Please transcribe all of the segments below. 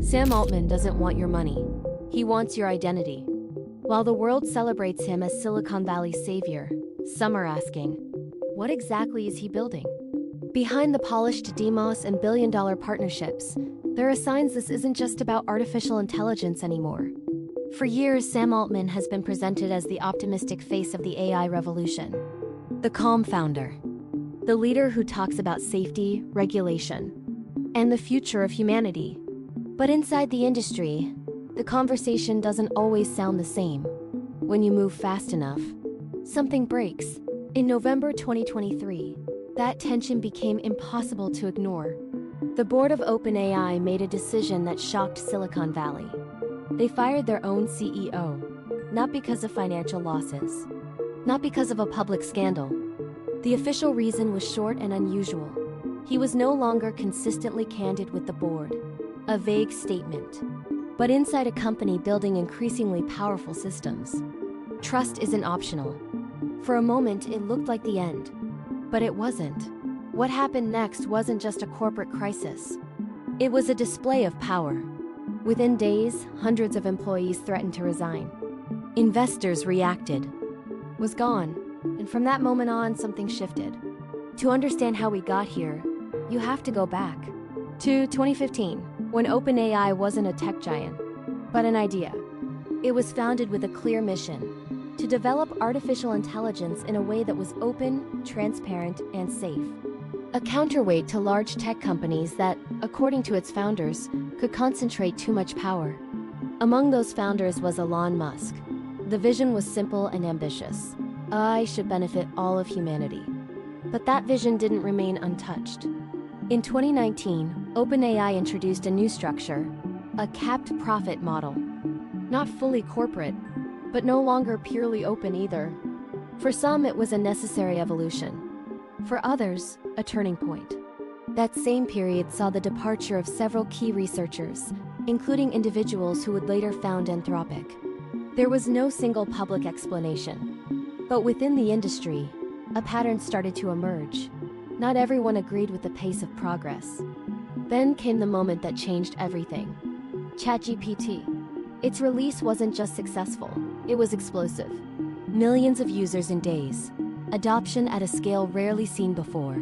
Sam Altman doesn't want your money. He wants your identity. While the world celebrates him as Silicon Valley's savior, some are asking, what exactly is he building? Behind the polished demos and billion-dollar partnerships, there are signs this isn't just about artificial intelligence anymore. For years, Sam Altman has been presented as the optimistic face of the AI revolution. The calm founder. The leader who talks about safety, regulation, and the future of humanity. But inside the industry, the conversation doesn't always sound the same. When you move fast enough, something breaks. In November 2023, that tension became impossible to ignore. The board of OpenAI made a decision that shocked Silicon Valley. They fired their own CEO, not because of financial losses, not because of a public scandal. The official reason was short and unusual. He was no longer consistently candid with the board, a vague statement. But inside a company building increasingly powerful systems, trust isn't optional. For a moment, it looked like the end. But it wasn't. What happened next wasn't just a corporate crisis. It was a display of power. Within days, hundreds of employees threatened to resign. Investors reacted. Was gone. And from that moment on, something shifted. To understand how we got here, you have to go back to 2015, when OpenAI wasn't a tech giant, but an idea. It was founded with a clear mission: to develop artificial intelligence in a way that was open, transparent, and safe. A counterweight to large tech companies that, according to its founders, could concentrate too much power. Among those founders was Elon Musk. The vision was simple and ambitious. AI should benefit all of humanity. But that vision didn't remain untouched. In 2019, OpenAI introduced a new structure, a capped profit model. Not fully corporate, but no longer purely open either. For some, it was a necessary evolution. For others, a turning point. That same period saw the departure of several key researchers, including individuals who would later found Anthropic. There was no single public explanation. But within the industry, a pattern started to emerge. Not everyone agreed with the pace of progress. Then came the moment that changed everything. ChatGPT. Its release wasn't just successful, it was explosive. Millions of users in days. Adoption at a scale rarely seen before.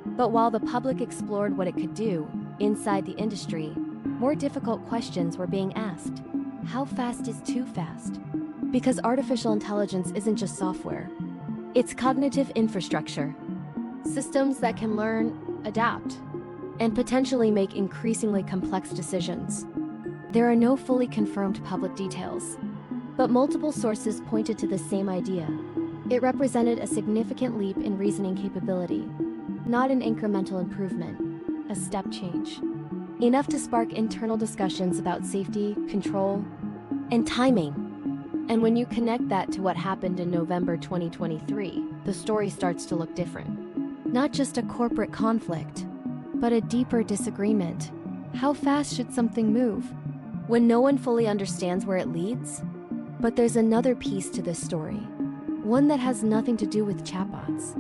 But while the public explored what it could do, inside the industry, more difficult questions were being asked. How fast is too fast? Because artificial intelligence isn't just software. It's cognitive infrastructure. Systems that can learn, adapt, and potentially make increasingly complex decisions. There are no fully confirmed public details, but multiple sources pointed to the same idea. It represented a significant leap in reasoning capability, not an incremental improvement, a step change. Enough to spark internal discussions about safety, control, and timing. And when you connect that to what happened in November 2023, the story starts to look different. Not just a corporate conflict, but a deeper disagreement. How fast should something move? When no one fully understands where it leads? But there's another piece to this story. One that has nothing to do with chatbots.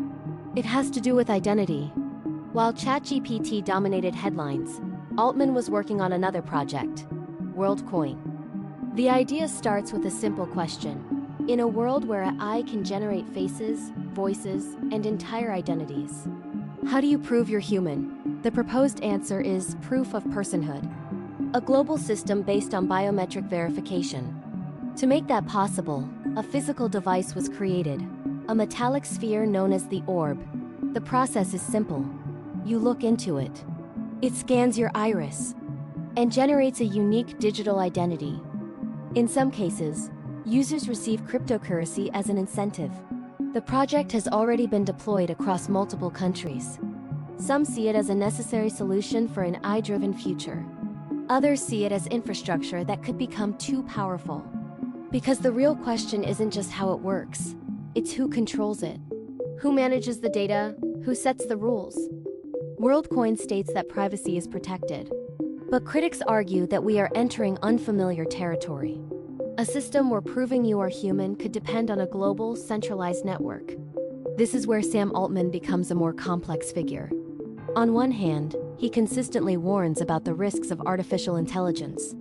It has to do with identity. While ChatGPT dominated headlines, Altman was working on another project, Worldcoin. The idea starts with a simple question. In a world where AI can generate faces, voices, and entire identities, how do you prove you're human? The proposed answer is proof of personhood, a global system based on biometric verification. To make that possible, a physical device was created, a metallic sphere known as the orb. The process is simple. You look into it. It scans your iris and generates a unique digital identity. In some cases, users receive cryptocurrency as an incentive. The project has already been deployed across multiple countries. Some see it as a necessary solution for an AI-driven future. Others see it as infrastructure that could become too powerful. Because the real question isn't just how it works, it's who controls it. Who manages the data? Who sets the rules? Worldcoin states that privacy is protected. But critics argue that we are entering unfamiliar territory. A system where proving you are human could depend on a global, centralized network. This is where Sam Altman becomes a more complex figure. On one hand, he consistently warns about the risks of artificial intelligence.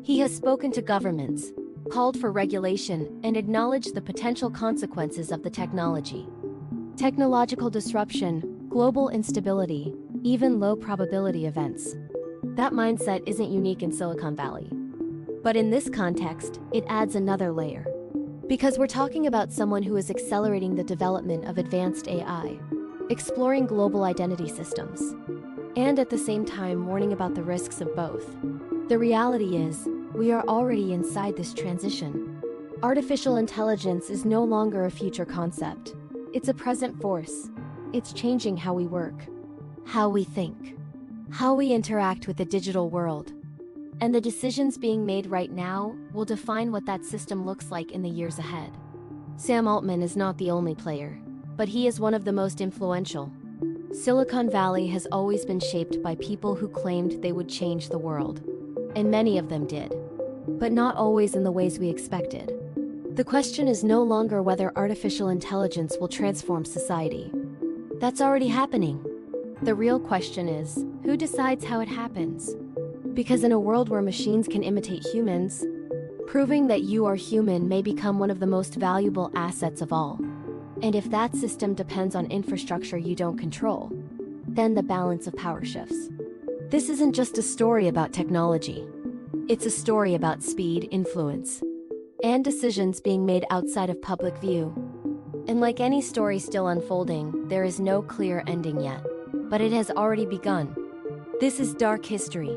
He has spoken to governments, called for regulation, and acknowledged the potential consequences of the technology. Technological disruption, global instability, even low-probability events. That mindset isn't unique in Silicon Valley. But in this context, it adds another layer. Because we're talking about someone who is accelerating the development of advanced AI, exploring global identity systems, and at the same time warning about the risks of both. The reality is, we are already inside this transition. Artificial intelligence is no longer a future concept. It's a present force. It's changing how we work, how we think, how we interact with the digital world. And the decisions being made right now will define what that system looks like in the years ahead. Sam Altman is not the only player, but he is one of the most influential. Silicon Valley has always been shaped by people who claimed they would change the world. And many of them did. But not always in the ways we expected. The question is no longer whether artificial intelligence will transform society. That's already happening. The real question is, who decides how it happens? Because in a world where machines can imitate humans, proving that you are human may become one of the most valuable assets of all. And if that system depends on infrastructure you don't control, then the balance of power shifts. This isn't just a story about technology. It's a story about speed, influence, and decisions being made outside of public view. And like any story still unfolding, there is no clear ending yet. But it has already begun. This is Dark History.